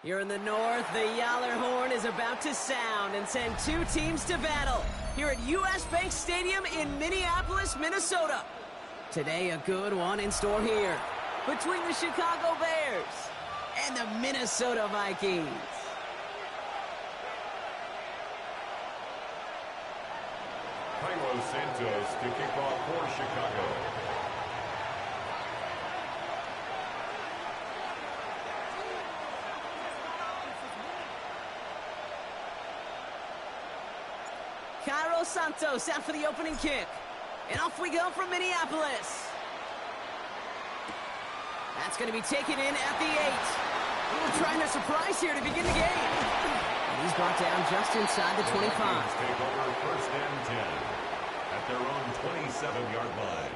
Here in the north, the Yaller horn is about to sound and send two teams to battle here at U.S. Bank Stadium in Minneapolis, Minnesota. Today, a good one in store here between the Chicago Bears and the Minnesota Vikings. Carlos Santos to kick off for Chicago. Carlos Santos out for the opening kick. And off we go from Minneapolis. That's going to be taken in at the 8. We're trying a surprise here to begin the game. And he's brought down just inside the 25. Take over first and 10 at their own 27-yard line.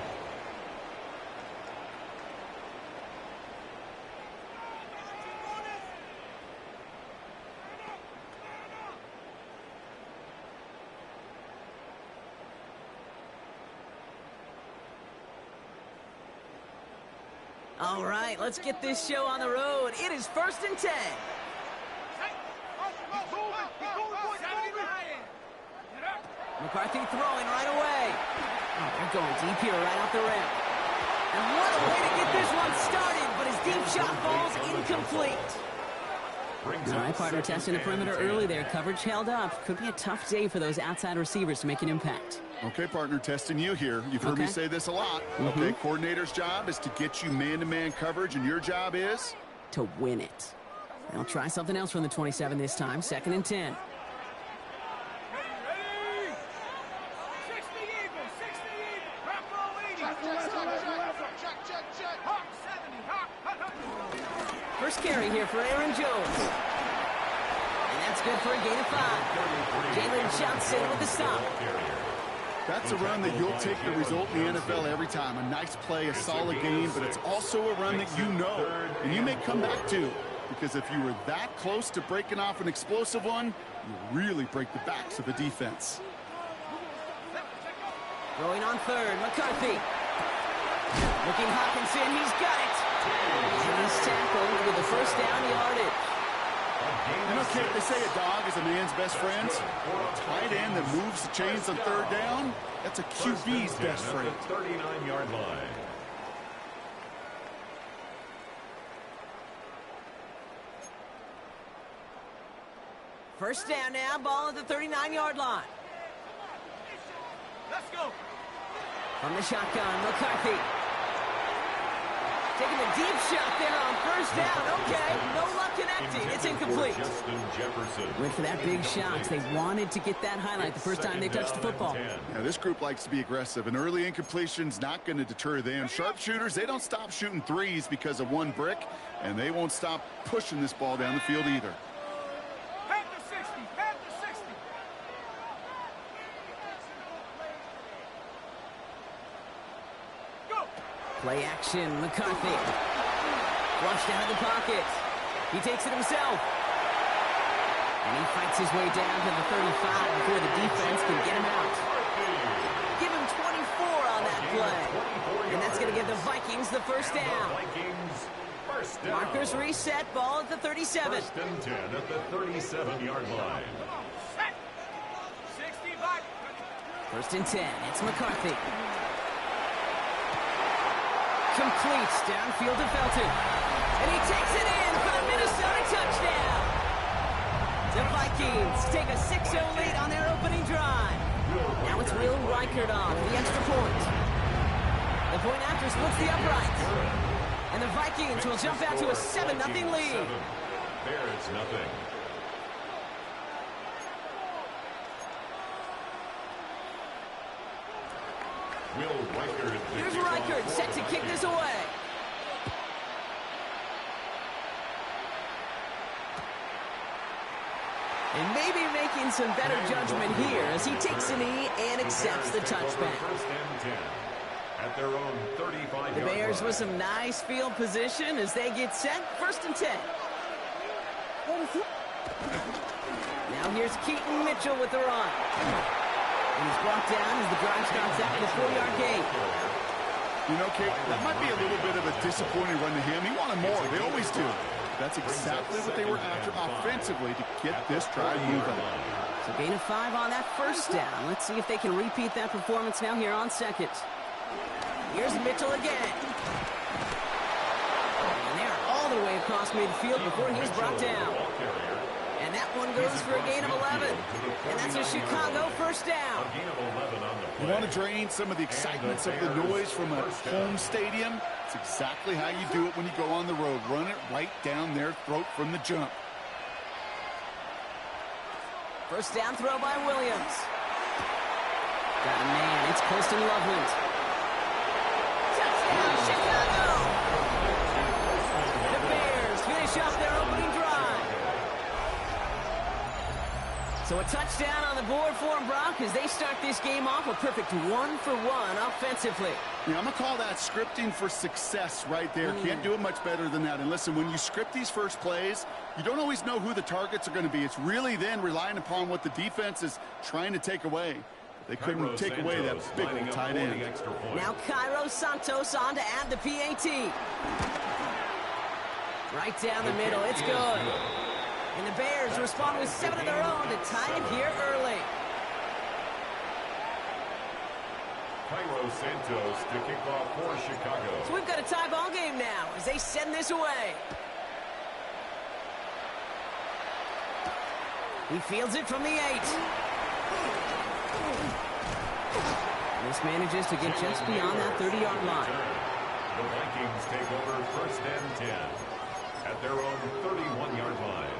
All right, let's get this show on the road. It is first and 10. McCarthy throwing right away. Oh, they're going deep here right off the rim. And what a way to get this one started, but his deep shot falls incomplete. All right, partner testing the perimeter early there. Coverage held up. Could be a tough day for those outside receivers to make an impact. Okay, partner, testing you here. You've heard me say this a lot. Okay, coordinator's job is to get you man-to-man coverage, and your job is? To win it. They'll try something else from the 27 this time. Second and 10. First carry here for Aaron Jones. And that's good for a gain of 5. Jalen Johnson with the stop. That's a run that you'll take the result in the NFL every time. A nice play, a solid game, but it's also a run that you know and you may come back to. Because if you were that close to breaking off an explosive one, you really break the backs of the defense. Throwing on third, McCarthy. Looking Hawkinson, he's got it. And he's tackled with the first down yardage. You know, Kate, they say a dog is a man's best friend. A tight end that moves the chains on third down, that's a QB's best friend. 39-yard line. First down now, ball at the 39-yard line. Let's go. From the shotgun, McCarthy. Taking a deep shot there on first down. Okay, no luck connecting. It's incomplete. Went for that big shot. They wanted to get that highlight the first time they touched the football. Now, this group likes to be aggressive. An early incompletion's not going to deter them. Sharpshooters, they don't stop shooting threes because of one brick, and they won't stop pushing this ball down the field either. Head to 60. Head to 60. Go. Play action, McCarthy. Flushed out of the pocket. He takes it himself. And he fights his way down to the 35 before the defense can get him out. Give him 24 on that play. And that's going to give the Vikings the first down. Markers reset, ball at the 37. First and 10 at the 37-yard line. First and 10, it's McCarthy. Complete downfield to Felton. And he takes it in for the Minnesota touchdown. The Vikings take a 6-0 lead on their opening drive. Now it's Will Reichert off the extra point. The point after splits the upright. And the Vikings will jump out to a 7-0 lead. Bears nothing. Here's Reichert set to kick this away. And maybe making some better judgment here as he takes a knee and accepts the touchback. At their own 35-yard The Bears line. with some nice field position as they get set. 1st and 10. Now here's Keaton Mitchell with the run. And he's brought down as the drive starts out at the 4-yard gain. You know, Kate, that might be a little bit of a disappointing run to him. He wanted more. They always do. That's exactly what they were after offensively to get this drive moving. So gain of 5 on that 1st down. Let's see if they can repeat that performance now here on 2nd. Here's Mitchell again. And they're all the way across midfield before he's brought down. And that one goes for a gain of 11. And that's a Chicago 1st down. You want to drain some of the excitements of the noise from a home stadium? It's exactly how you do it when you go on the road. Run it right down their throat from the jump. 1st down throw by Williams. Got a man. It's Colston Loveland. Touchdown, Chicago! The Bears finish off their opening drive. So a touchdown on the board for them, Brock, as they start this game off a perfect 1-for-1 offensively. Yeah, I'm going to call that scripting for success right there. Can't do it much better than that. And listen, when you script these first plays, you don't always know who the targets are going to be. It's really then relying upon what the defense is trying to take away. They couldn't take away that big old tight end. Now Cairo Santos on to add the PAT. Right down the middle. It's good. And the Bears respond with 7 of their own to tie it here early. Cairo Santos to kick off for Chicago. So we've got a tie ball game now as they send this away. He fields it from the 8. This manages to get just beyond that 30-yard line. The Vikings take over 1st and 10 at their own 31-yard line.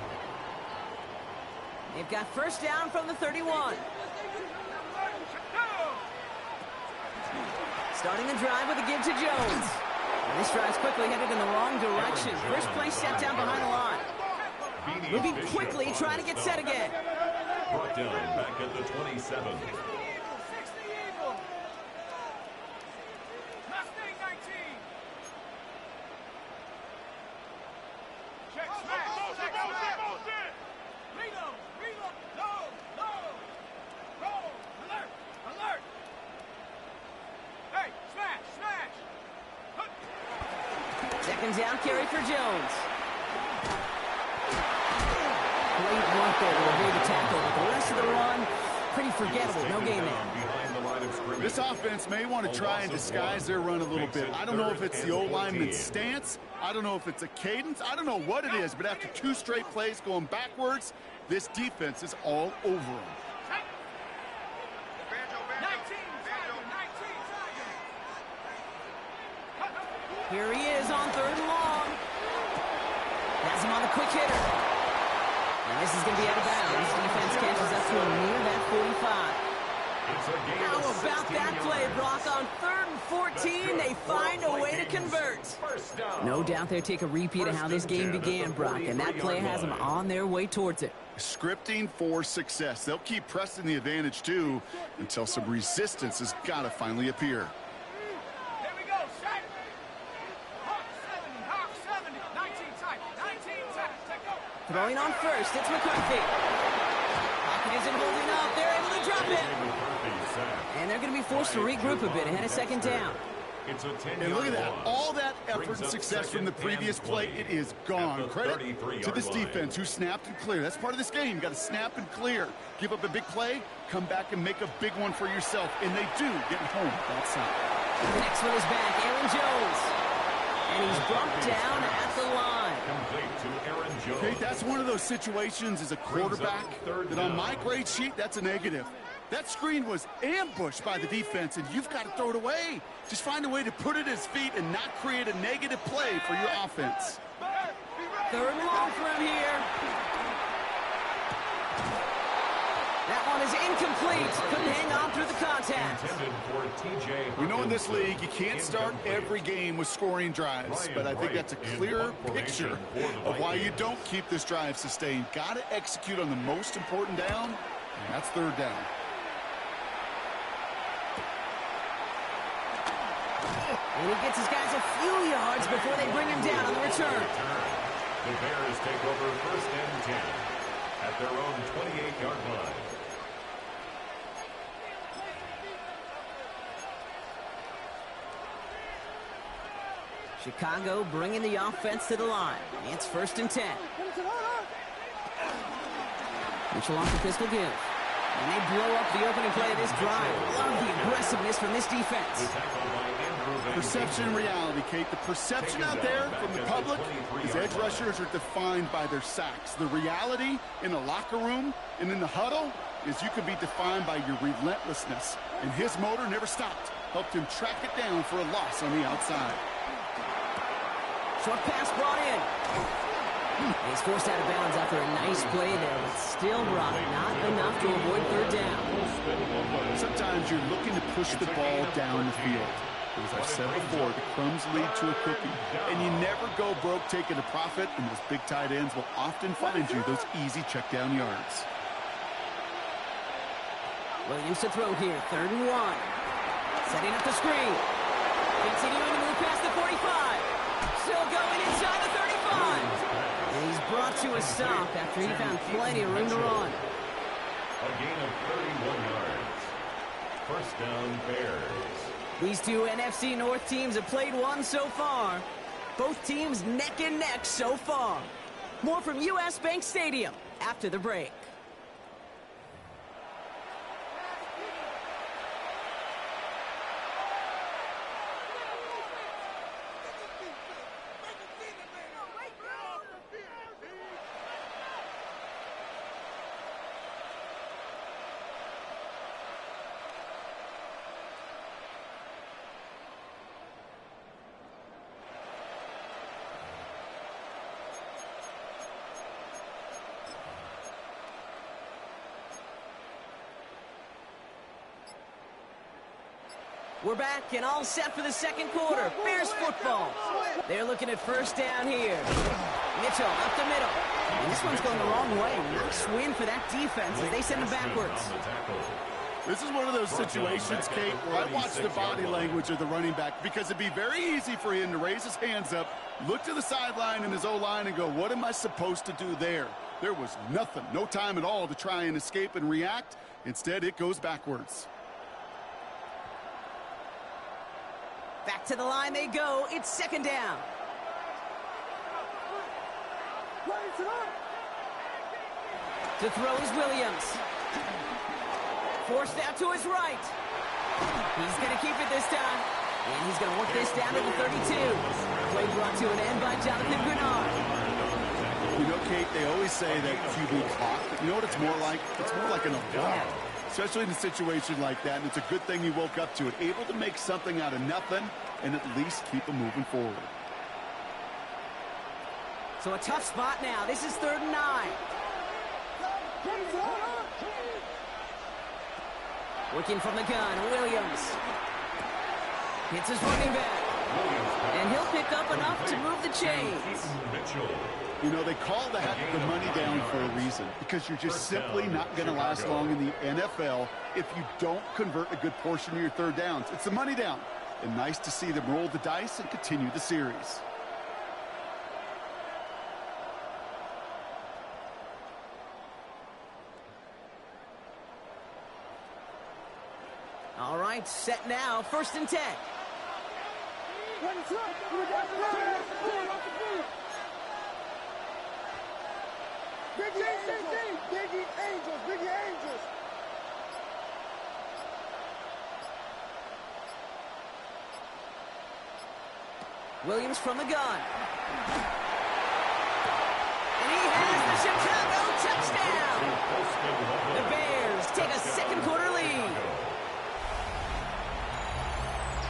They've got 1st down from the 31. Starting the drive with a give to Jones. And this drive's quickly headed in the wrong direction. First play set down behind the line. Moving quickly, trying to get set again. Brought down back at the 27. Second down carry for Jones. Great work there to avoid the tackle, but the rest of the run, pretty forgettable. No gain there. This offense may want to try and disguise their run a little bit. I don't know if it's the O-lineman's stance. I don't know if it's a cadence. I don't know what it is, but after 2 straight plays going backwards, this defense is all over them. Here he is on 3rd and long. Has him on the quick hitter. And this is going to be out of bounds. Defense catches up to him near that 45. How about that play, Brock? On 3rd and 14, they find a way to convert. No doubt they take a repeat of how this game began, Brock, and that play has them on their way towards it. Scripting for success. They'll keep pressing the advantage, too, until some resistance has got to finally appear. Throwing on first, it's McCarthy. Pocket isn't holding up. They're able to drop it. And they're going to be forced to regroup a bit ahead of 2nd down. And look at that. All that effort and success from the previous play, it is gone. Credit to this defense who snapped and cleared. That's part of this game. You got to snap and clear. Give up a big play, come back and make a big one for yourself. And they do get home that side. The next one is back, Aaron Jones. And he's brought down at the line. Complete to Aaron Jones. Okay, that's one of those situations as a quarterback that on my grade sheet, that's a negative. That screen was ambushed by the defense, and you've got to throw it away. Just find a way to put it at his feet and not create a negative play for your offense. 3rd and long for him here. That one is incomplete. Couldn't hang on through the contact. We know in this league you can't start every game with scoring drives, but I think that's a clear picture of why you don't keep this drive sustained. Got to execute on the most important down, and that's third down. And he gets his guys a few yards before they bring him down on the return. The Bears take over first and 10 at their own 28-yard line. Chicago bringing the offense to the line. It's first and 10. Mitchell off the pistol give. And they blow up the opening play of this drive. Love the aggressiveness from this defense. Perception and reality, Kate. The perception out there from the public is edge rushers are defined by their sacks. The reality in the locker room and in the huddle is you can be defined by your relentlessness. And his motor never stopped. Helped him track it down for a loss on the outside. Short pass brought in. He's forced out of bounds after a nice play there, but still brought it. Not enough to avoid third down. Sometimes you're looking to push the ball down the field. As I've said before, the crumbs lead to a cookie. And you never go broke taking a profit, and those big tight ends will often find you those easy check down yards. Williams to throw here, 3rd and 1. Setting up the screen. Continuing to move past the 45. Still going inside the 35. And he's brought to a stop after he found plenty of room to run. A gain of 31 yards. First down, Bears. These two NFC North teams have played one so far. Both teams neck and neck so far. More from US Bank Stadium after the break. We're back and all set for the second quarter. Bears football. They're looking at first down here. Mitchell up the middle. And this one's going the wrong way. Nice win for that defense as they send him backwards. This is one of those situations, Kate, where I watch the body language of the running back because it'd be very easy for him to raise his hands up, look to the sideline in his O-line and go, what am I supposed to do there? There was nothing, no time at all to try and escape and react. Instead, it goes backwards. Back to the line they go. It's second down. To throw is Williams. Forced out to his right. He's going to keep it this time. And he's going to work this down to the 32. Play brought to an end by Jonathan Bernard. You know, Kate, they always say that QB clock. You know what it's more like? It's more like an alarm. Especially in a situation like that, and it's a good thing he woke up to it. Able to make something out of nothing and at least keep him moving forward. So a tough spot now. This is 3rd and 9. Working from the gun, Williams. Hits his running back. And he'll pick up enough to move the chains. You know, they call that the money down for a reason, because you're just simply not going to last long in the NFL if you don't convert a good portion of your third downs. It's the money down. And nice to see them roll the dice and continue the series. All right, set now, 1st and 10. Biggie Angels. Williams from the gun. And he has the Chicago touchdown. The Bears take a second quarter lead.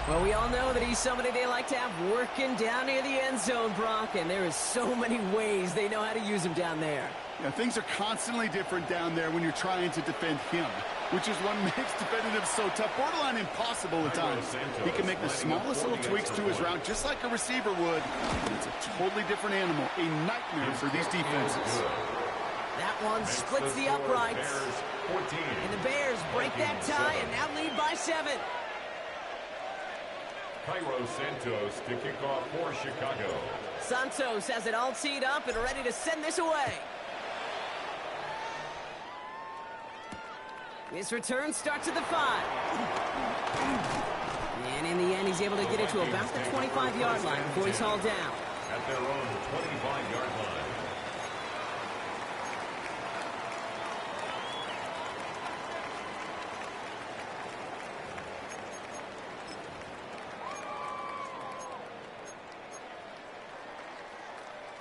Well, we all know that he's somebody they like to have working down near the end zone, Brock, and there is so many ways they know how to use him down there. Yeah, things are constantly different down there when you're trying to defend him, which is what makes defending him so tough, borderline impossible at times. He can make the smallest little tweaks to his route, just like a receiver would. It's a totally different animal, a nightmare for these defenses. That one splits the uprights. And the Bears break that tie and now lead by 7. Cairo Santos to kick off for Chicago. Santos has it all teed up and ready to send this away. His return starts at the 5. And in the end, he's able to get it to about the 25-yard line before he's hauled down. At their own 25-yard line.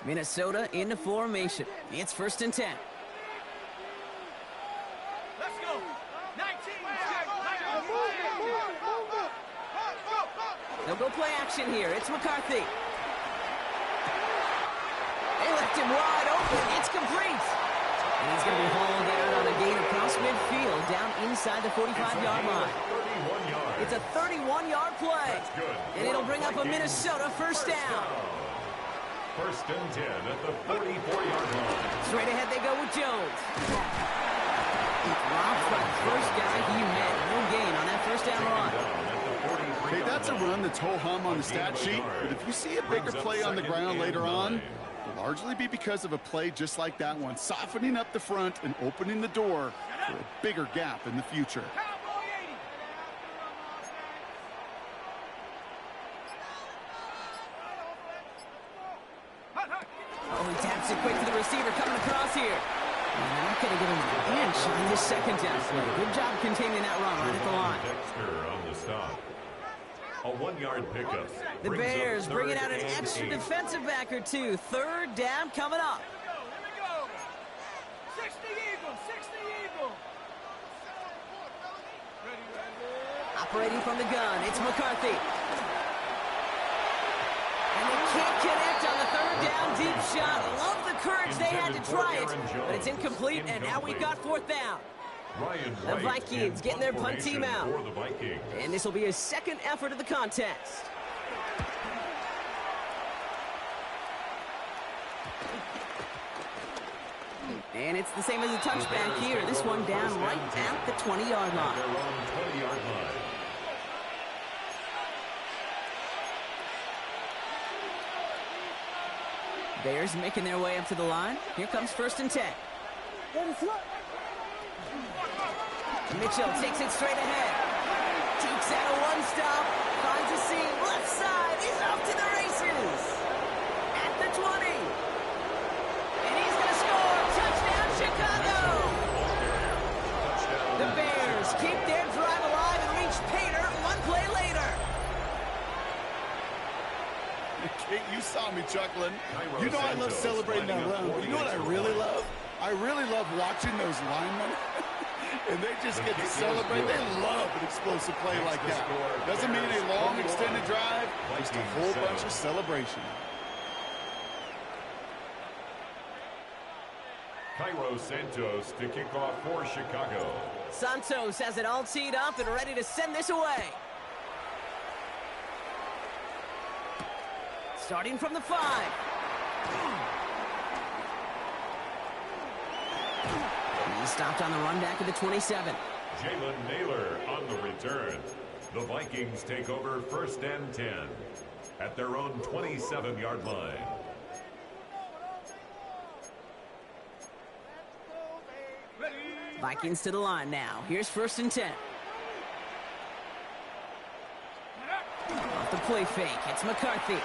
Minnesota into formation. It's 1st and 10. Let's go. 19. They'll go play action here. It's McCarthy. They left him wide open. It's complete. And he's going to be hauled down on a gain across midfield down inside the 45-yard line. It's a 31-yard play. And it'll bring up a Minnesota 1st down. 1st and 10 at the 44-yard line. Straight ahead they go with Jones. Robbed by the first guy he met. No gain on that 1st down run. Okay, that's a run that's ho-hum on the stat sheet, but if you see a bigger play on the ground later on, it'll largely be because of a play just like that one, softening up the front and opening the door for a bigger gap in the future. Oh, he taps it quick to the receiver coming across here. And they're not going to get him an inch on this 2nd down play. Good job containing that run right at the line. Dexter on the stop. A 1-yard pickup. The Bears bringing out an extra defensive back or two. 3rd down coming up. Here we go. 60 Eagles. 60 Eagles. Operating from the gun, it's McCarthy. And they can't connect on the 3rd down deep shot. Love the courage they had to try it, but it's incomplete, and now we've got 4th down. The Vikings getting their punt team out. And this will be his 2nd effort of the contest. And it's the same as a touchback here. This one down right at the 20-yard line. Bears making their way up to the line. Here comes 1st and 10. Mitchell takes it straight ahead. Takes out a one-stop. Finds a seam. Left side. He's off to the races. At the 20. And he's going to score. Touchdown, Chicago. The Bears keep their drive alive and reach Pater 1 play later. Kate, you saw me chuckling. You know I love celebrating that run, but you know what I really love? I really love watching those linemen. And they just get to celebrate. They love an explosive play like that. Doesn't mean a long extended drive, just a whole bunch of celebration. Cairo Santos to kick off for Chicago. Santos has it all teed up and ready to send this away. Starting from the 5. He stopped on the run back at the 27. Jalen Naylor on the return. The Vikings take over 1st and 10 at their own 27-yard line. Vikings to the line now. Here's 1st and 10. Off the play fake. It's McCarthy.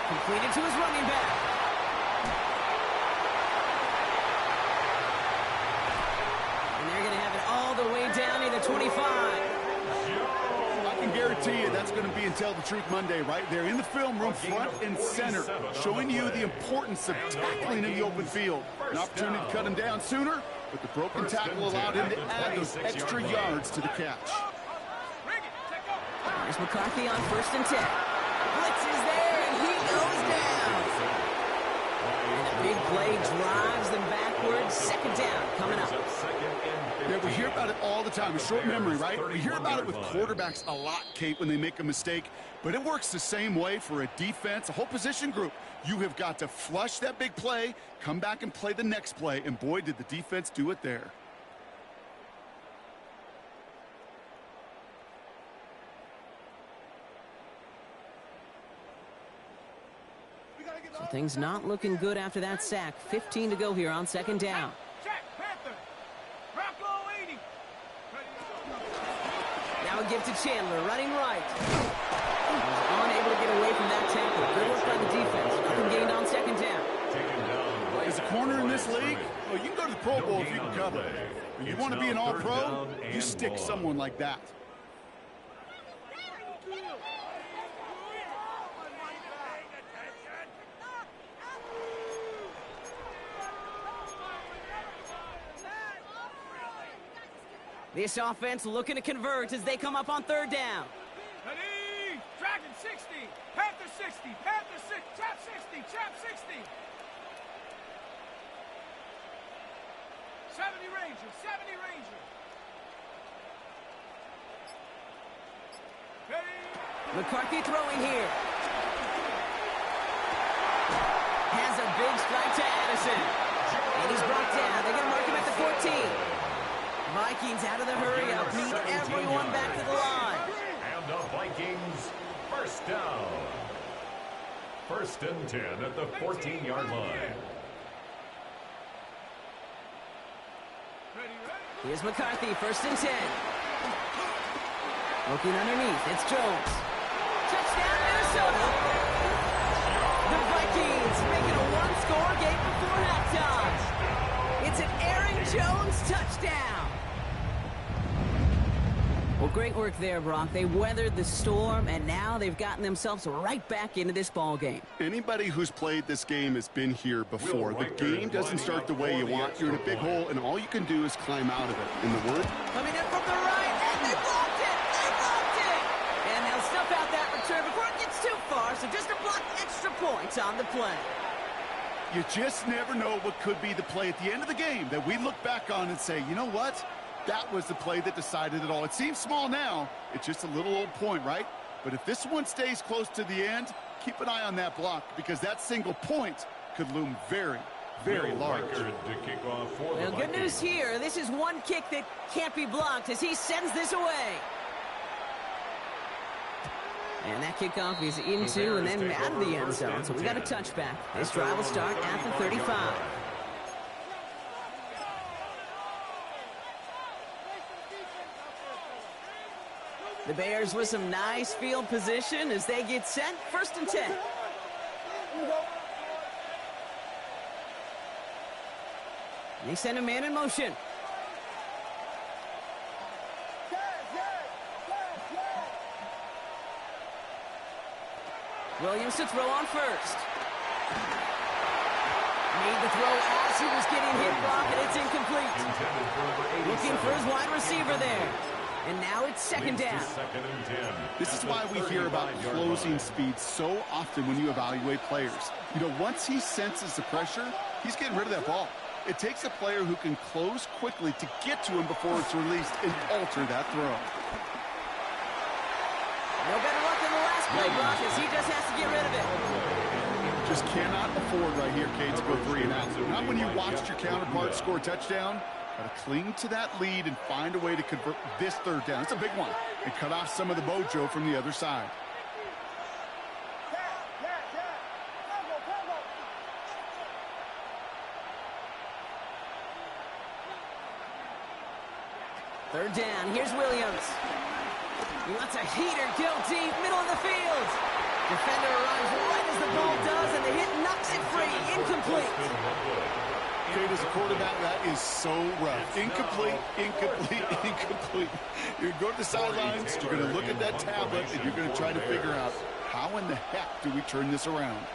Completed to his running back. And they're going to have it all the way down near the 25. I can guarantee you that's going to be in Tell the Truth Monday right there in the film room, front and center, showing you the importance of tackling in the open field. An opportunity to cut him down sooner, but the broken tackle allowed him to add those extra yards to the catch. Here's McCarthy on 1st and 10. Blitz is there, and he goes down. play drives them backwards. Second down coming up. Yeah, we hear about it all the time. A short memory, right? We hear about it with quarterbacks a lot, Kate, when they make a mistake. But it works the same way for a defense, a whole position group. You have got to flush that big play, come back and play the next play. And boy, did the defense do it there. So things not looking good after that sack. 15 to go here on second down. Check, Panther. Rock low 80. Now a give to Chandler, running right. He's unable to get away from that tackle. Good work by the defense. Nothing gained on second down. As a corner in this league, well, you can go to the Pro Bowl if you can cover. When you want to be an all-pro, you stick someone like that. This offense looking to convert as they come up on third down. Ready? Dragon 60. Panther 60. Panther 6. Chap 60. Chap 60. 70 Ranger. 70 Ranger. Ready? McCarthy throwing here. Has a big strike to Addison. And he's brought down. They're going to mark him at the 14. Vikings out of the hurry-up. Need everyone back to the line. And the Vikings first down. First and 10 at the 14-yard line. Here's McCarthy, first and 10. Looking underneath, it's Jones. Touchdown, Minnesota. The Vikings making a one-score game before halftime. It's an Aaron Jones touchdown. Well, great work there, Brock. They weathered the storm, and now they've gotten themselves right back into this ball game. Anybody who's played this game has been here before. The game doesn't start the way you want. You're in a big hole, and all you can do is climb out of it. In the word? Coming in from the right, and they blocked it! They blocked it! And they'll stuff out that return before it gets too far, so just a block extra points on the play. You just never know what could be the play at the end of the game that we look back on and say, you know what? That was the play that decided it all. It seems small now. It's just a little old point, right? But if this one stays close to the end, keep an eye on that block because that single point could loom very, very large. Well, good news here. This is one kick that can't be blocked as he sends this away. And that kickoff is into and then out of the end zone. So we got a touchback. This drive will start at the 35. The Bears with some nice field position as they get set. First and 10. They send a man in motion. Williams to throw on first. Made the throw as he was getting hit, Brock, and it's incomplete. Looking for his wide receiver there. And now it's second down. This is why we hear about closing speed so often when you evaluate players. You know, once he senses the pressure, he's getting rid of that ball. It takes a player who can close quickly to get to him before it's released and alter that throw. No better luck than the last play, Brock, as he just has to get rid of it. Just cannot afford right here, Kate, to go 3 and out. Not when you watched your counterpart score a touchdown. Got to cling to that lead and find a way to convert this third down. It's a big one. And cut off some of the mojo from the other side. Third down. Here's Williams. He wants a heater, go deep, middle of the field. Defender arrives right as the ball does, and the hit knocks it free. Incomplete. Kate, as a quarterback, that is so rough. Incomplete, incomplete, incomplete. You're going to go to the sidelines, you're going to look at that tablet, and you're going to try to figure out how in the heck do we turn this around.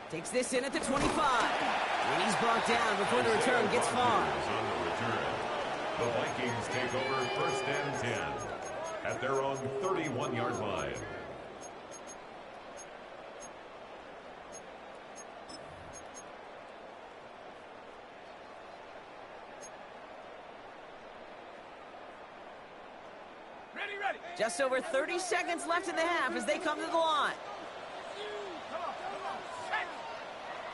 Takes this in at the 25. And he's brought down before the return gets far. The Vikings take over first and 10. at their own 31-yard line. Ready. Just over 30 seconds left in the half as they come to the line. Come on. Set.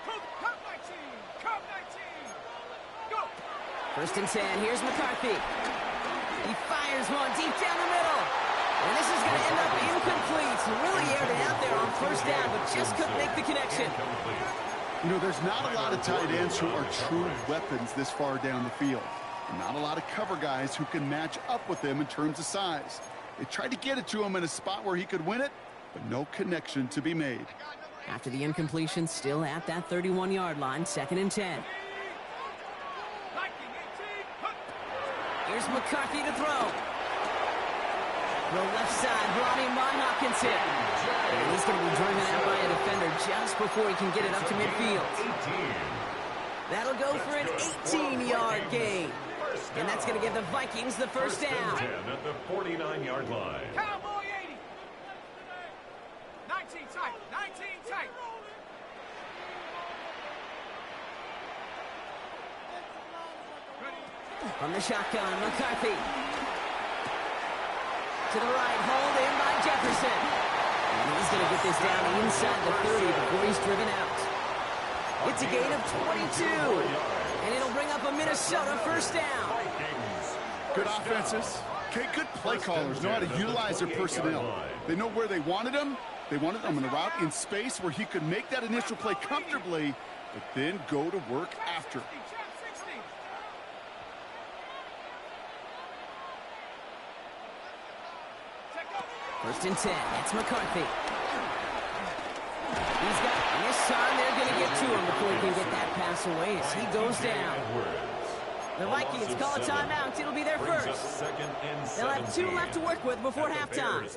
Come 19. Come 19. Go. First and 10. Here's McCarthy. He fires one deep down the middle. And this is going to end up incomplete. Really aired it out there on first down, but just couldn't make the connection. You know, there's not a lot of tight ends who are true weapons this far down the field. And not a lot of cover guys who can match up with them in terms of size. They tried to get it to him in a spot where he could win it, but no connection to be made. After the incompletion, still at that 31-yard line, second and 10. Here's McCarthy to throw. The left side, brought in by Hopkinson. And he's going to be driven out by a defender just before he can get it up to midfield. That'll go for an 18-yard gain. And that's going to give the Vikings the first down. 10 at the 49-yard line. Cowboy 80. 19 tight. From the shotgun, McCarthy. To the right, hauled in by Jefferson. And he's going to get this down inside the 30 before he's driven out. It's a gain of 22. And it'll bring up a Minnesota first down. Good offenses. Okay, good play callers know how to utilize their personnel. They know where they wanted him. They wanted him in a route in space where he could make that initial play comfortably, but then go to work after. First and 10. That's McCarthy. He's got this time. They're going to get to him before he can get that pass away as he goes down. The Vikings call a timeout. It'll be their first. They'll have 2 left to work with before halftime.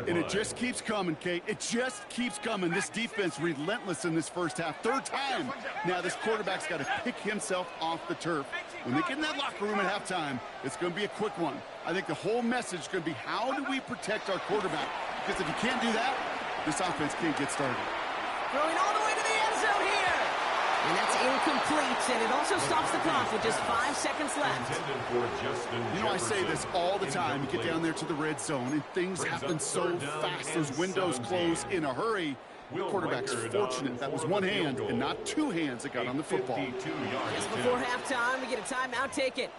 And it just keeps coming, Kate. It just keeps coming. This defense relentless in this first half. Third time. Now this quarterback's got to pick himself off the turf. When they get in that locker room at halftime, it's going to be a quick one. I think the whole message is going to be, how do we protect our quarterback? Because if you can't do that, this offense can't get started. Throwing all the way to the end zone here. And that's incomplete, and it also stops the clock with just 5 seconds left. You know, I say this all the time. You get down there to the red zone, and things happen so fast. Those windows close in a hurry. The quarterback's fortunate. That was one hand and not 2 hands that got on the football. Just before halftime, we get a timeout taken.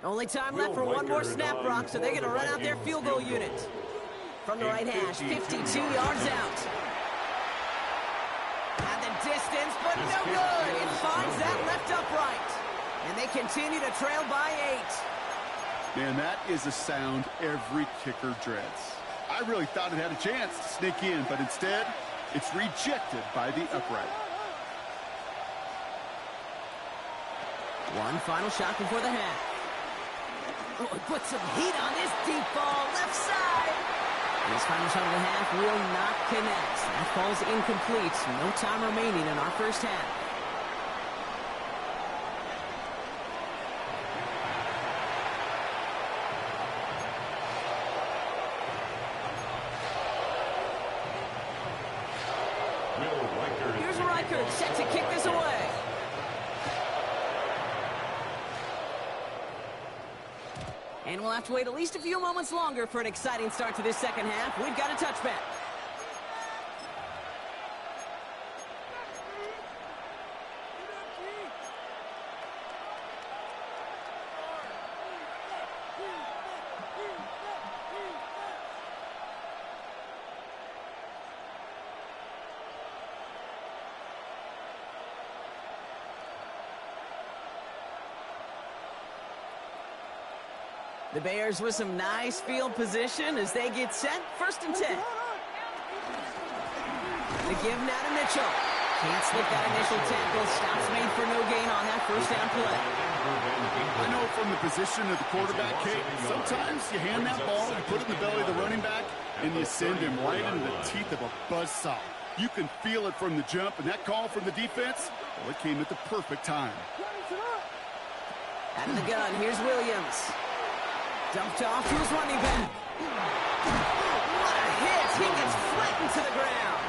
Only time left for one more snap, Brock, so they're going to run out their field goal unit. From the right hash, 52 yards out. At the distance, but no good. It finds that left upright. And they continue to trail by 8. Man, that is a sound every kicker dreads. I really thought it had a chance to sneak in, but instead, it's rejected by the upright. One final shot before the half. Oh, put some heat on this deep ball, left side. And this final shot of the half will not connect. That ball's incomplete. No time remaining in our first half. Here's Reichert set to kick this away. And we'll have to wait at least a few moments longer for an exciting start to this second half. We've got a touchback. The Bears with some nice field position as they get set. First and 10. The give now to Mitchell. Can't slip that initial tackle. Stops made for no gain on that first down play. I know from the position of the quarterback, Kate, sometimes you hand that ball, you put it in the belly of the running back, and you send him right into the teeth of a buzzsaw. You can feel it from the jump, and that call from the defense, Well, it came at the perfect time. Out of the gun, here's Williams. Dumped off to his running back. What a hit! He gets flattened to the ground.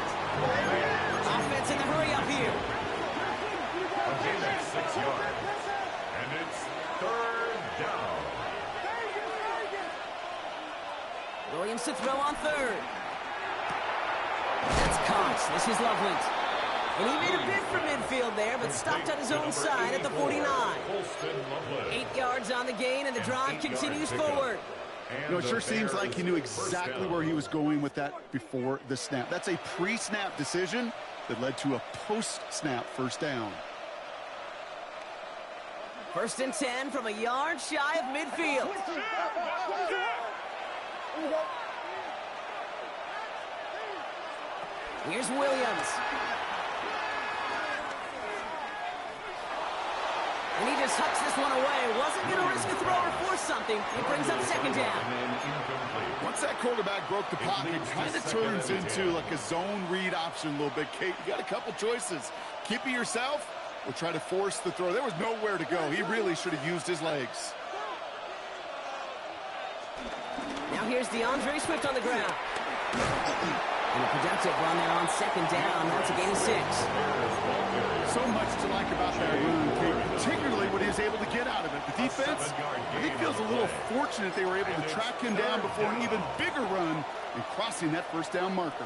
Offense in the hurry up here. Okay, that's 6 yards. And it's 3rd down. Williams to throw on 3rd. That's caught. This is Loveland. And he made a bid for midfield there, but stopped on his own side at the 49. 8 yards on the gain, and the drive continues forward. You know, it sure seems like he knew exactly where he was going with that before the snap. That's a pre-snap decision that led to a post-snap first down. 1st and 10 from a yard shy of midfield. Here's Williams. And he just hucks this one away. Wasn't going to risk a throw or force something. It brings up 2nd down. Once that quarterback broke the pocket, it kind of turns into like a zone read option a little bit. Kate, you got a couple choices. Keep it yourself or try to force the throw. There was nowhere to go. He really should have used his legs. Now here's DeAndre Swift on the ground. And a productive run there on 2nd down. That's a gain of 6. So much to like about that run, Kate, particularly what he was able to get out of it. The defense, I think, feels a little fortunate they were able to track him down before an even bigger run and crossing that first down marker.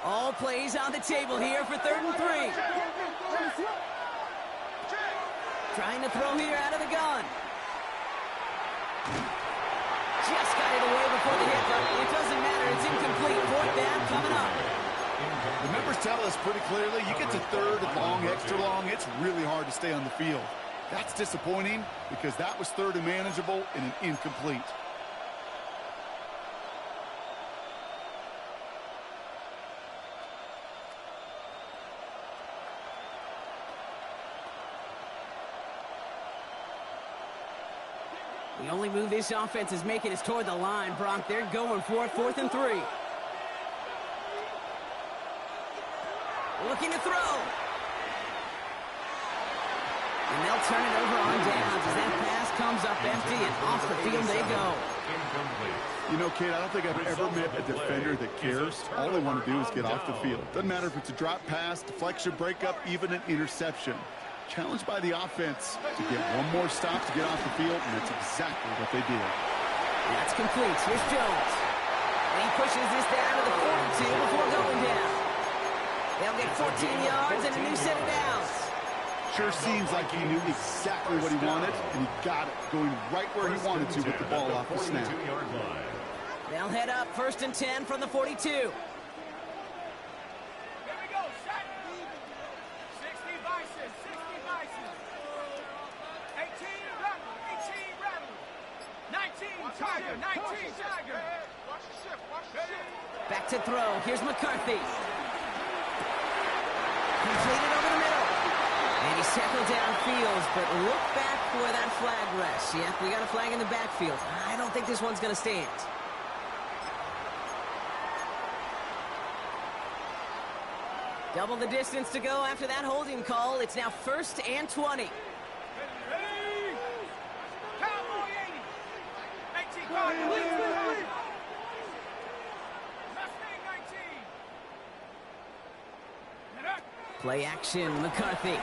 All plays on the table here for 3rd and 3. Trying to throw here out of the gun. Just got it away before the hit, but it doesn't matter. It's incomplete. 4th down coming up. The numbers tell us pretty clearly, you get to 3rd and long, extra long, it's really hard to stay on the field. That's disappointing because that was 3rd and manageable and an incomplete. The only move this offense is making is toward the line, Bronk. They're going for it, 4th and 3. Looking to throw. And they'll turn it over on downs as that pass comes up empty and off the field they go. You know, Kate, I don't think I've ever met a defender that cares. All they want to do is get off the field. Doesn't matter if it's a drop pass, deflection, breakup, even an interception. Challenged by the offense to get one more stop to get off the field, and that's exactly what they did. That's complete. Here's Jones. And he pushes this down to the 42 before going down. They'll get 14 yards and a new set of downs. Sure seems like he knew exactly what he wanted, and he got it, going right where he wanted to with the ball off the snap. They'll head up 1st and 10 from the 42. Here we go, set. 60 Vices, 60 Vices. 18 Rebel, 19 Tiger, 19 Tiger. Watch the shift, watch the shift. Back to throw. Here's McCarthy. Completed over the middle. And he's tackled downfield, but look back where that flag rests. Yeah, we got a flag in the backfield. I don't think this one's going to stand. Double the distance to go after that holding call. It's now 1st and 20. Ready. Cowboy 80. 18 Cowboy. Mustang 19. Play action, McCarthy.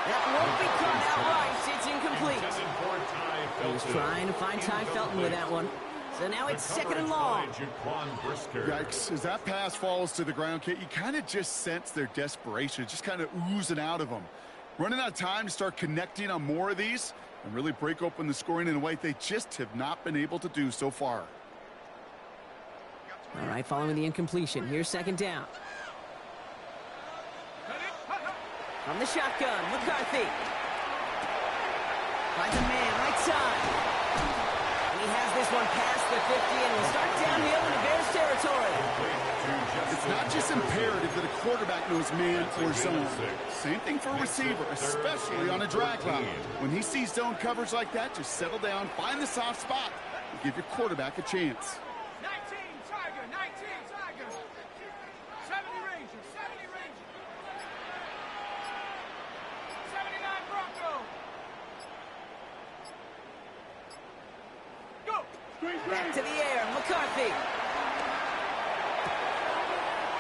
That won't be caught outright. It's incomplete. He was trying to find Ty Felton with that one. So now it's 2nd and long. Yikes. As that pass falls to the ground, Kate, you kind of just sense their desperation. Just kind of oozing out of them. Running out of time to start connecting on more of these and really break open the scoring in a way they just have not been able to do so far. All right, following the incompletion. Here's 2nd down. From the shotgun, McCarthy. Finds a man, right side. And he has this one past the 50 and will start downhill into Bears territory. It's not just imperative that a quarterback knows man or zone. Same thing for a receiver, especially on a drag route. When he sees zone coverage like that, just settle down, find the soft spot, and give your quarterback a chance. 19 Tiger, 19 Tiger. 70 Ranger, 70 Ranger.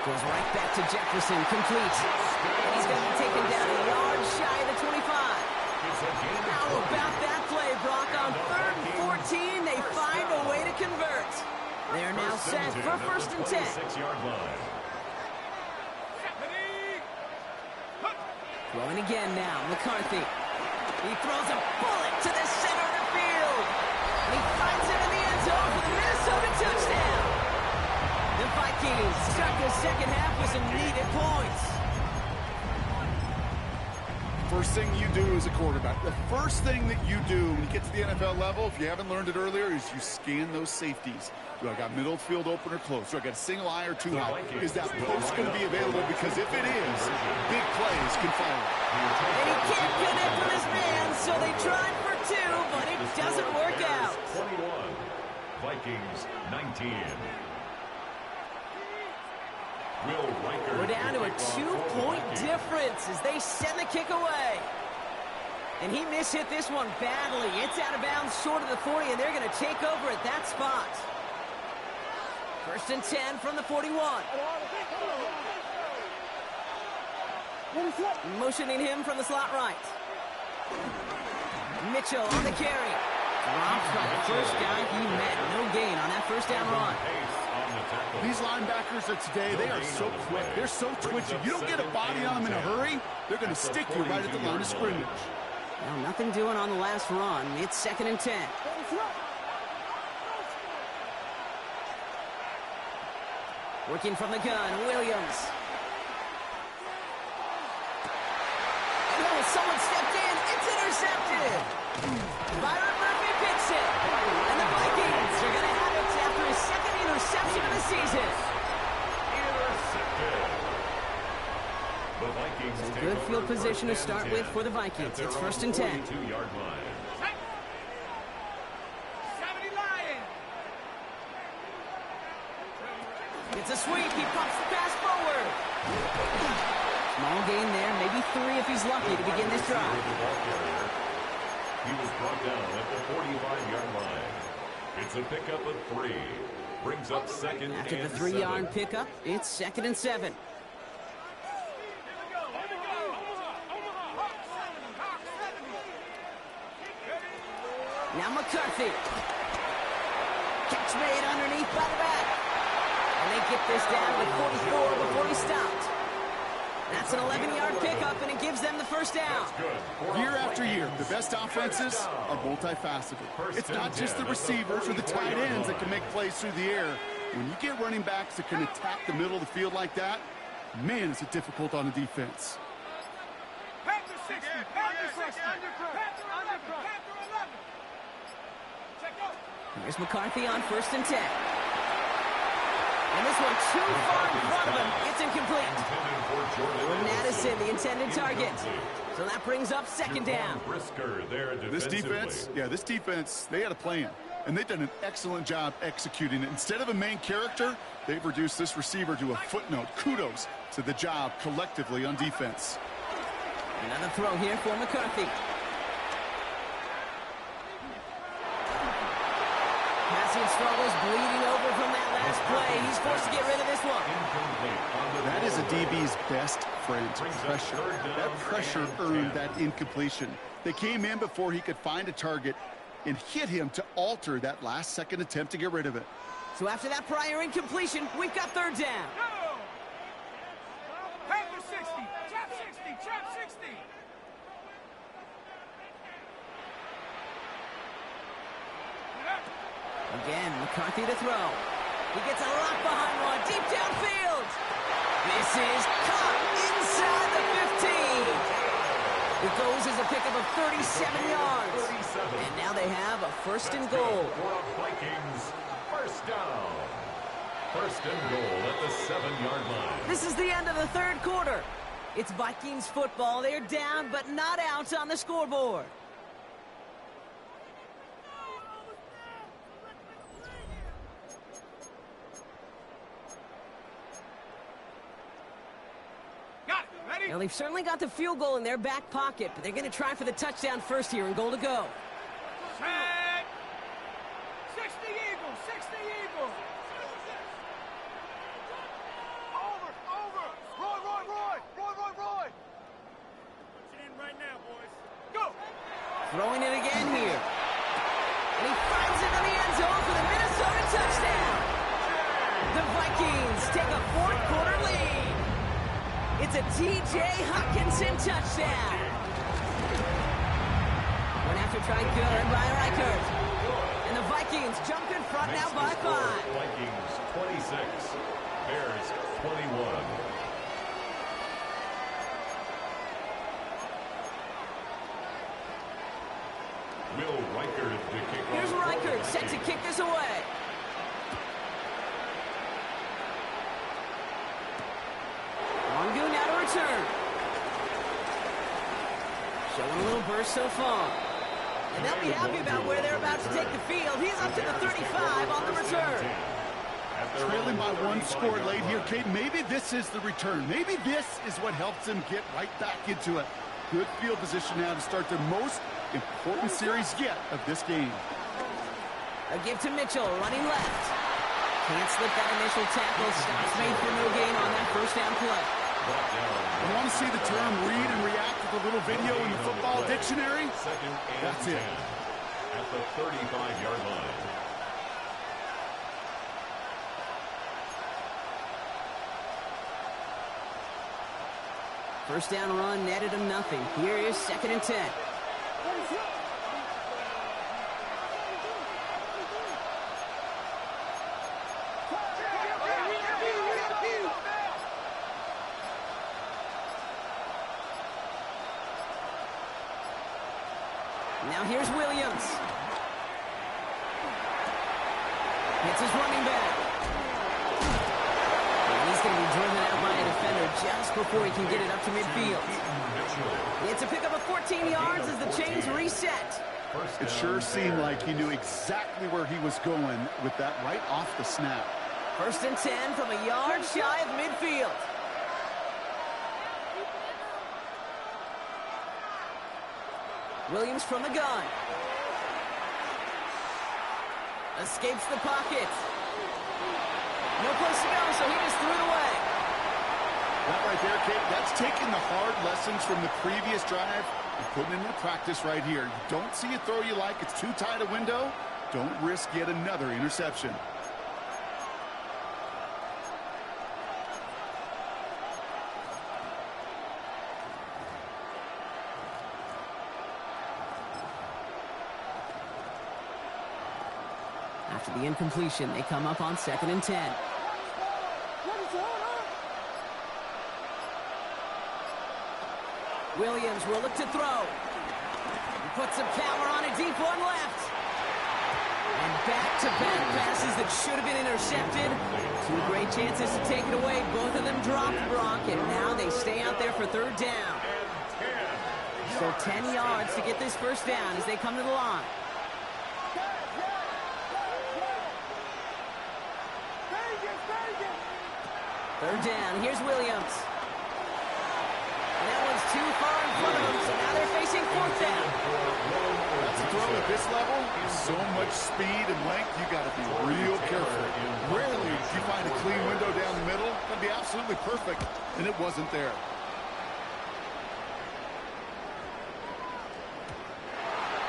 Goes right back to Jefferson, complete. And he's going to be taken down a yard shy of the 25. How about that play, Brock? On 3rd and 14, they find a way to convert. They're now set for 1st and 10. Throwing again now, McCarthy. He throws a bullet to the center of the field. And he finds it in the end zone for the Minnesota touchdown. The Vikings start the second half with some needed points. First thing you do as a quarterback, the first thing that you do when you get to the NFL level, if you haven't learned it earlier, is you scan those safeties. Do I got middle field open or close? Do I got a single eye or two high? Is that post going to be available? Because if it is, big plays can follow. And he can't connect with his man, so they tried for 2, but it doesn't work out. 21, Vikings 19. We're down to a 2-point difference as they send the kick away. And he mishit this one badly. It's out of bounds short of the 40, and they're going to take over at that spot. 1st and 10 from the 41. Motioning him from the slot right. Mitchell on the carry. Dropped by the first guy he met. No gain on that first down run. These linebackers of today, they are so quick. They're so twitchy. You don't get a body on them in a hurry, they're going to stick you right at the line of scrimmage. Well, nothing doing on the last run. It's 2nd and 10. Working from the gun, Williams. Oh, someone stepped in. It's intercepted. Byron Murphy picks it. And the Vikings are going to have it after his 2nd interception of the season. The Vikings a good field position to start with for the Vikings. It's 1st and 10. 42-yard line. 70 Lions. It's a sweep. He pops the pass forward. Small gain there, maybe 3 if he's lucky to begin this drive. He was brought down at the 45-yard line. It's a pickup of 3. Brings up 2nd After and the 3-yard 7. pickup, it's 2nd and 7. Now McCarthy. Catch made underneath by the back. And they get this down to 44 before he stopped. That's an 11-yard pickup, and it gives them the first down. Year after year, the best offenses are multifaceted. It's not just the receivers or the tight ends that can make plays through the air. When you get running backs that can attack the middle of the field like that, man, is it difficult on a defense. Panther 60. Panther 60. Panther 11. Panther 11. Check out. Here's McCarthy on 1st and 10. And this one too far in front of him. It's incomplete. Jordan Addison, the intended target. So that brings up 2nd down. This defense, they had a plan. And they've done an excellent job executing it. Instead of a main character, they've reduced this receiver to a footnote. Kudos to the job collectively on defense. Another throw here for McCarthy. Passing struggles, bleeding over from that last play. He's forced to get rid of this one. That is a DB's best friend, pressure. That pressure earned that incompletion. They came in before he could find a target and hit him to alter that last-second attempt to get rid of it. So after that prior incompletion, we've got 3rd down. Panther 60. Trap 60. Trap 60. Again, McCarthy to throw. He gets a lot behind one, deep downfield. This is caught inside the 15. It goes as a pickup of 37 yards. And now they have a 1st and goal. Vikings, 1st down. 1st and goal at the 7-yard line. This is the end of the 3rd quarter. It's Vikings football. They're down, but not out on the scoreboard. Well, they've certainly got the field goal in their back pocket, but they're going to try for the touchdown first here and goal to go. Set. 60 Eagles. 60 Eagles. Over. Throwing it again here. And he finds it in the end zone for the Minnesota touchdown. The Vikings take a fourth-quarter lead. It's a T.J. Hockenson touchdown. Went after try good by Reichert. And the Vikings jump in front now by 5. Vikings 26, Bears 21. Will Reichert to kick off. Here's Reichert set to kick this away. Mongu now to return. Showing a little burst so far. And they'll be happy about where they're about to take the field. He's up to the 35 on the return. Trailing by 1 score late here, Kate. Maybe this is the return. Maybe this is what helps them get right back into it. Good field position now to start their most important series yet of this game. A give to Mitchell, running left. Can't slip that initial tackle. Stops made for no gain on that first down play. You want to see the term read and react with a little video in the football dictionary? That's it. At the 35-yard line. First down run netted him nothing. Here is 2nd and 10. Now here's Williams. Hits his running back. And he's going to be driven out by a defender just before he can get it up to midfield. It's a pickup of 14 yards as the chains reset. It sure seemed like he knew exactly where he was going with that right off the snap. 1st and 10 from a yard shy of midfield. Williams from the gun. Escapes the pocket. No place to go, so he just threw it away. That right there, Kate, that's taking the hard lessons from the previous drive and putting it into practice right here. You don't see a throw you like, it's too tight a window. Don't risk yet another interception. After the incompletion, they come up on 2nd and 10. Williams will look to throw. He puts some power on a deep one left. And back-to-back passes that should have been intercepted. 2 great chances to take it away. Both of them dropped, Brock, and now they stay out there for 3rd down. So 10 yards to get this first down as they come to the line. Third down, here's Williams. And that one's too far in front of him, so now they're facing 4th down. That's a throw at this level. So much speed and length, you got to be real careful. Rarely do you find a clean window down the middle. That'd be absolutely perfect, and it wasn't there.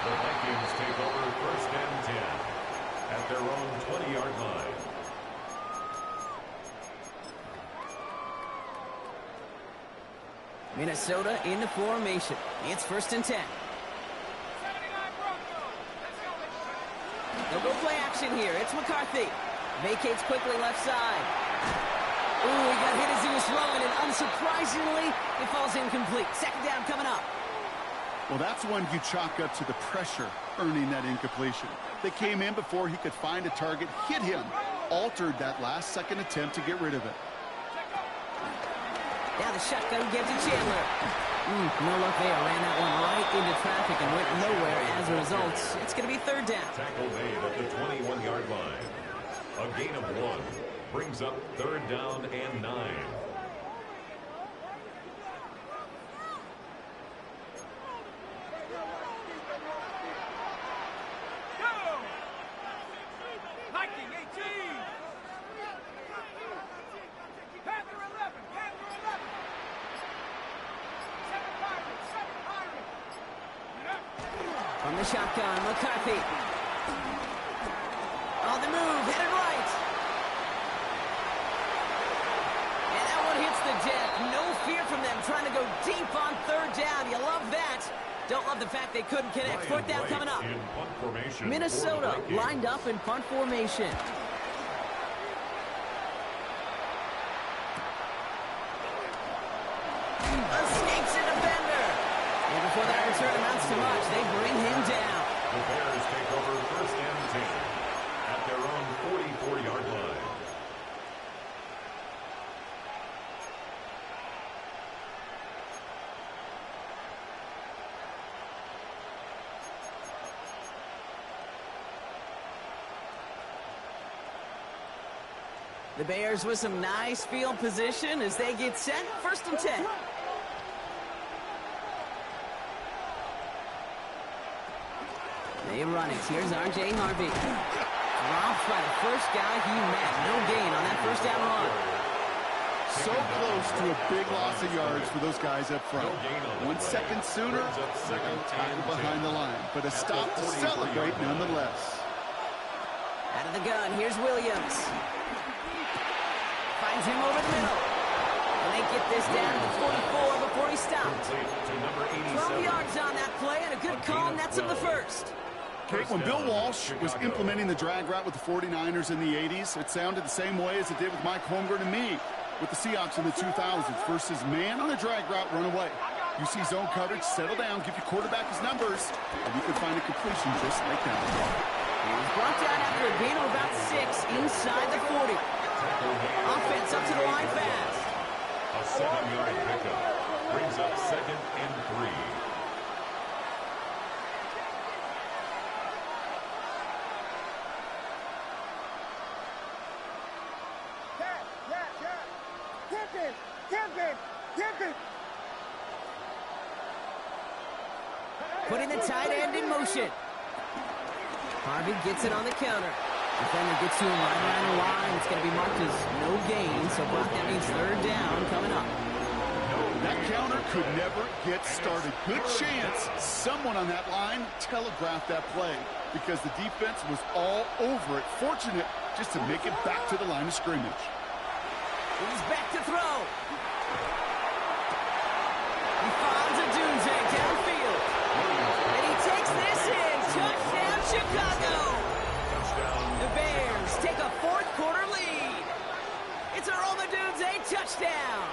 The Vikings take over 1st and 10 at their own 20-yard line. Minnesota in the formation. It's 1st and 10. They'll go play action here. It's McCarthy. Vacates quickly left side. Ooh, he got hit as he was throwing, and unsurprisingly, it falls incomplete. 2nd down coming up. Well, that's one you chalk up to the pressure earning that incompletion. They came in before he could find a target, hit him, altered that last-second attempt to get rid of it. Now the shotgun gives to Chandler. No luck there. Ran that one right into traffic and went nowhere as a result. It's going to be 3rd down. Tackle made at the 21-yard line. A gain of 1 brings up 3rd down and 9. Viking 18. Panther 11. Panther 11. 7 Pirates. 7 Pirates. From the shotgun, McCarthy. On the move, headed right. And that one hits the deck. No fear from them, trying to go deep on third down. You love that. Don't love the fact they couldn't connect. Fourth down coming up. Minnesota lined up in punt formation. Escapes a defender. And before that return amounts to much, they bring him down. The Bears take over first and 10 at their own 44-yard line. The Bears with some nice field position as they get set. First and 10. They run it. Here's R.J. Harvey. Dropped by the first guy he met. No gain on that first down run. So close to a big loss of yards for those guys up front. 1 second sooner, second tackle behind the line. But a stop to celebrate nonetheless. Out of the gun, here's Williams. Finds him over the middle. And they get this down to 44 before he stopped. 12 yards on that play and a good call, nets him the first. Okay, when Bill Walsh was implementing the drag route with the 49ers in the 80s, it sounded the same way as it did with Mike Holmgren and me with the Seahawks in the 2000s versus man on the drag route, run away. You see zone coverage, settle down, give your quarterback his numbers, and you can find a completion just like that. He was brought down after a gain of about 6 inside the 40. Offense up to the line fast. A 7-yard pickup brings up second and 3. Putting the tight end in motion. Harvey gets it on the counter. Defender gets to him right around the line. It's going to be marked as no gain, so Brock, that means third down coming up. That counter could never get started. Good chance someone on that line telegraphed that play because the defense was all over it. Fortunate just to make it back to the line of scrimmage. He's back to throw. He finds a Dunze downfield. And he takes this in. Touchdown, Chicago. The Bears take a fourth-quarter lead. It's a Roma Dunze touchdown.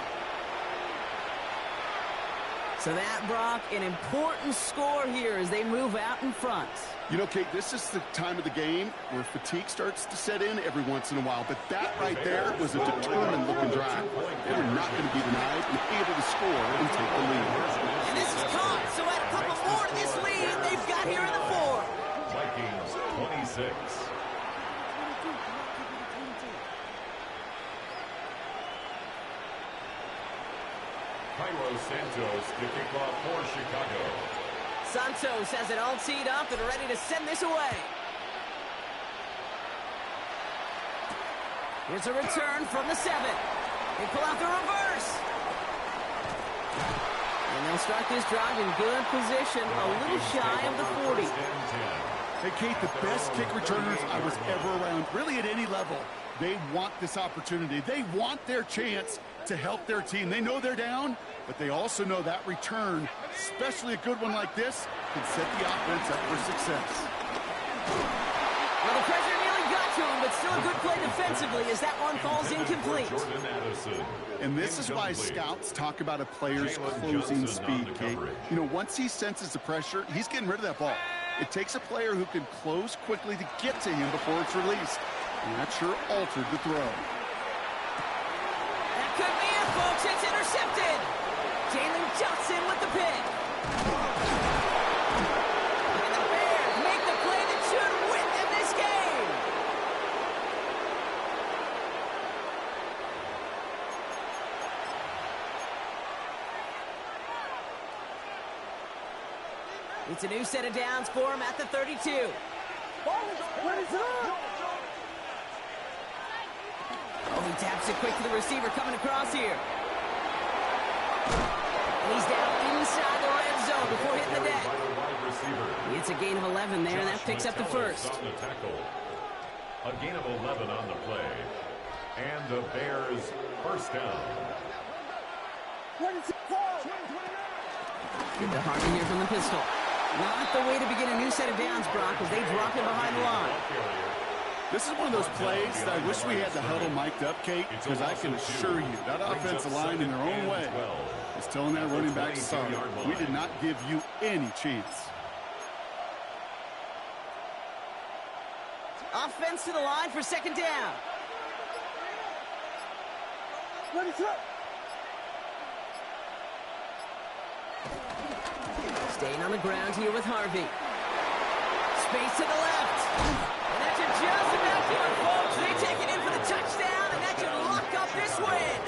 So that, Brock, an important score here as they move out in front. You know, Kate, this is the time of the game where fatigue starts to set in every once in a while. But that right there was a determined-looking drive. They were not going to be denied and able to score and take the lead. And this is caught, so add a couple more to this lead they've got here in the fourth. Vikings 26. Cairo Santos to kick off for Chicago. Santos has it all teed up and ready to send this away. Here's a return from the 7. They pull out the reverse. And they'll start this drive in good position, a little shy of the 40. Hey, Kate, the best kick returners I was ever around, really at any level, they want this opportunity. They want their chance to help their team. They know they're down, but they also know that return, especially a good one like this, can set the offense up for success. Well, the pressure nearly got to him, but still a good play defensively as that one falls incomplete. And this is why scouts talk about a player's closing speed, Kate. You know, once he senses the pressure, he's getting rid of that ball. It takes a player who can close quickly to get to him before it's released. And that sure altered the throw. That could be it, folks. It's intercepted. Jalen Johnson with the pick. And the Bears make the play that should win them this game. It's a new set of downs for him at the 32. Oh, he taps it quick to the receiver coming across here. And he's down inside the red zone before hitting the deck. It's a picks up the first. On the tackle. A gain of 11 on the play. And the Bears first down. Good to Harvey here from the pistol. Not the way to begin a new set of downs, Brock, as they drop him behind the line. This is one of those plays that I wish we had the huddle mic'd up, Kate, because I can assure you that offensive line in their own way is telling that running back, sorry, we did not give you any chance. Offense to the line for second down. Staying on the ground here with Harvey. Space to the left. And that should just about do it, folks. They take it in for the touchdown, and that should lock up this win.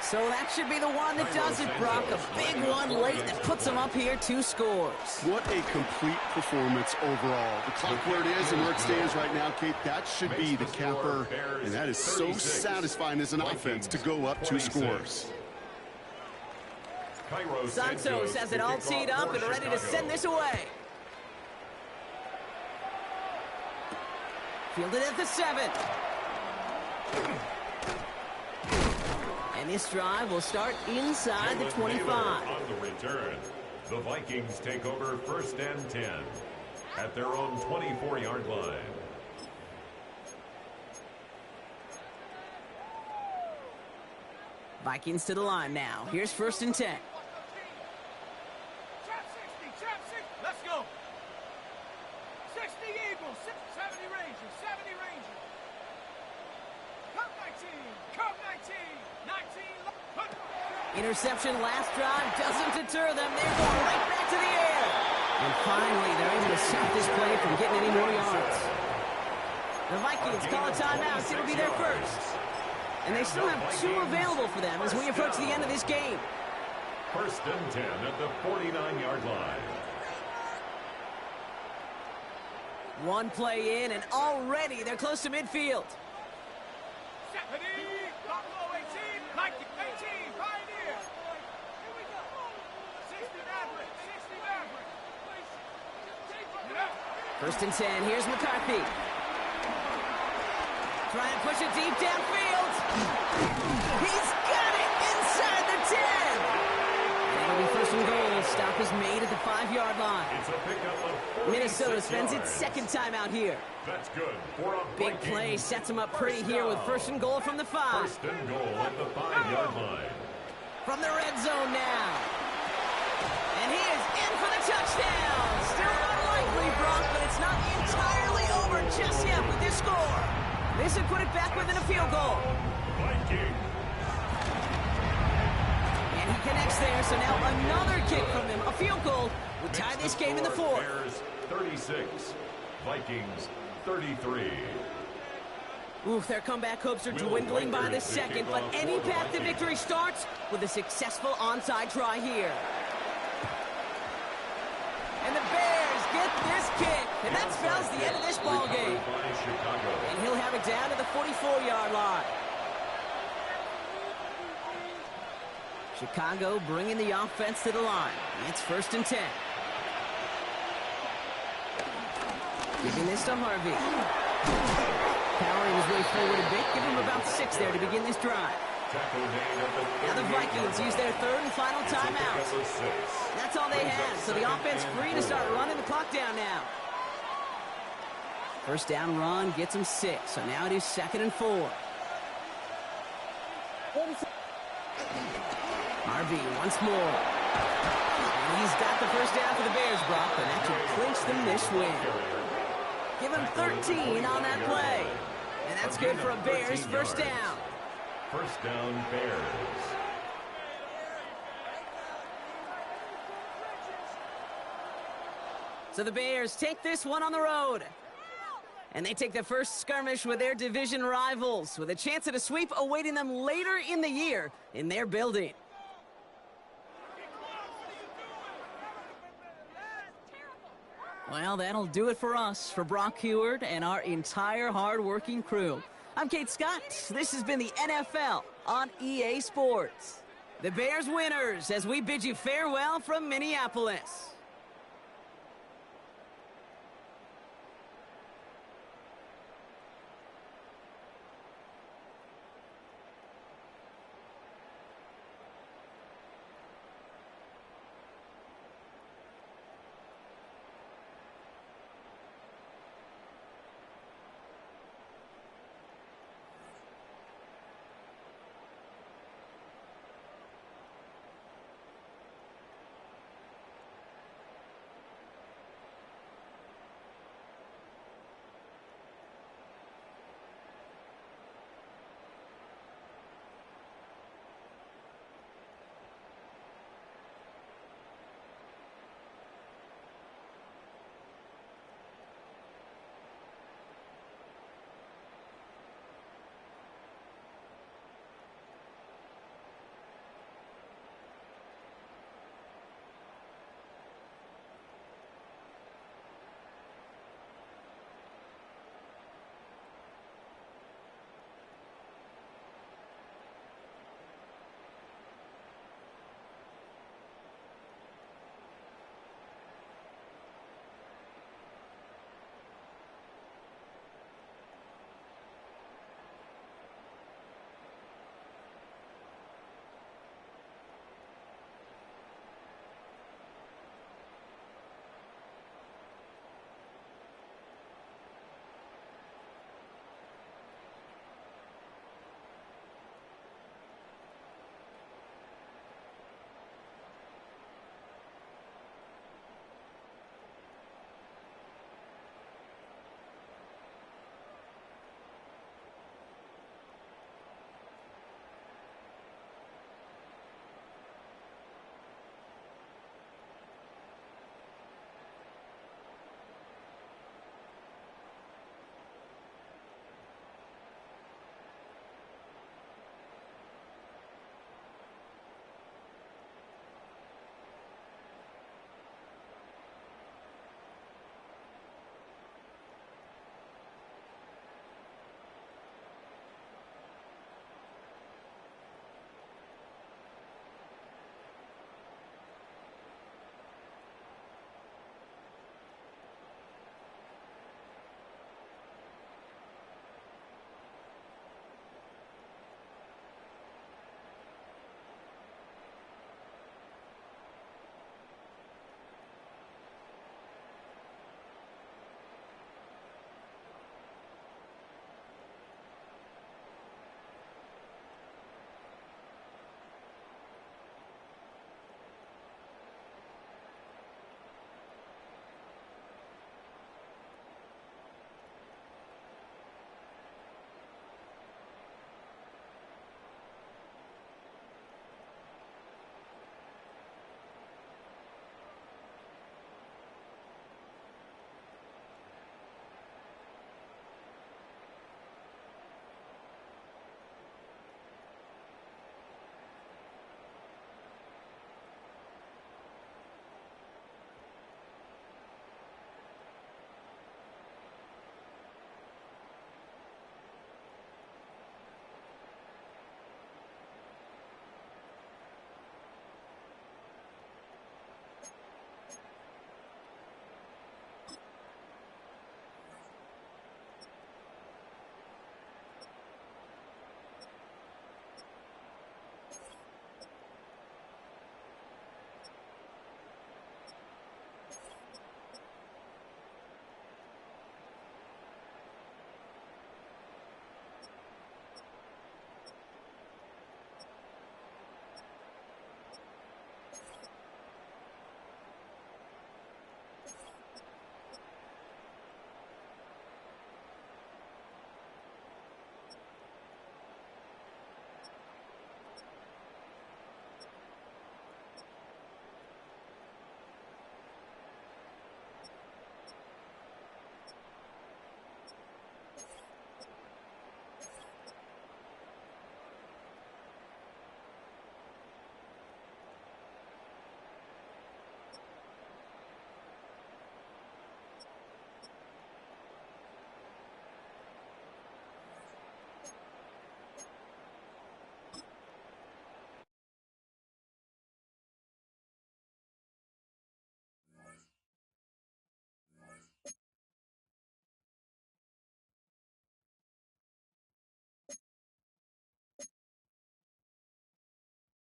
So that should be the one that does it, Brock. A big one late that puts them up here 2 scores. What a complete performance overall. The clock where it is and where it stands right now, Kate, that should be the capper. And that is so satisfying as an offense to go up 2 scores. Santos has it all teed up and ready to send this away. Fielded at the 7. And this drive will start inside the 25. On the return, the Vikings take over first and 10 at their own 24-yard line. Vikings to the line now. Here's first and 10. Trap 60. Let's go. 60 Eagles, 70 Rangers, 70 Rangers. Cup 19, Cup 19, 19. Interception last drive doesn't deter them. They're going right back to the air. And finally, they're able to stop this play from getting any more yards. The Vikings call a timeout. It'll be their first. And they still have 2 available for them as we approach the end of this game. First and 10 at the 49-yard line. 1 play in, and already they're close to midfield. 70, Buffalo 18, like the 18, Pioneer. Here we go. 60 Maverick, 60 Maverick. First and 10, here's McCarthy. Trying to push it deep downfield. He's got it inside the 10. And it'll be first and goal. Stop is made at the 5-yard line. It's a pickup of 46 Minnesota spends yards. its second time out here. That's good for a Big Viking play sets them up pretty first here with down. first and goal from the 5. First and goal at the 5-yard line. From the red zone now. And he is in for the touchdown. Still unlikely, Brock, but it's not entirely over just yet with this score. This would put it back within a field goal. Viking. And he connects there, so now another kick from him. A field goal would tie this game in the 4th. Bears 36, Vikings 33. Oof, their comeback hopes are dwindling by the second, but any path to victory starts with a successful onside try here. And the Bears get this kick, and that spells the end of this ball game. And he'll have it down to the 44-yard line. Chicago bringing the offense to the line. It's first and 10. Giving this to Harvey. Powering his way forward a bit. Give him about 6 there to begin this drive. Now the Vikings use their 3rd and final timeout. That's all they had, so the offense free to start running the clock down now. First down run gets him 6, so now it is 2nd and 4. Harvey once more. And he's got the first down for the Bears, Brock, and that should clinch them this win. Give him 13 on that play. And that's good for a Bears first down. First down, Bears. So the Bears take this one on the road. And they take the first skirmish with their division rivals, with a chance at a sweep awaiting them later in the year in their building. Well, that'll do it for us, for Brock Heward and our entire hard-working crew. I'm Kate Scott. This has been the NFL on EA Sports. The Bears winners as we bid you farewell from Minneapolis.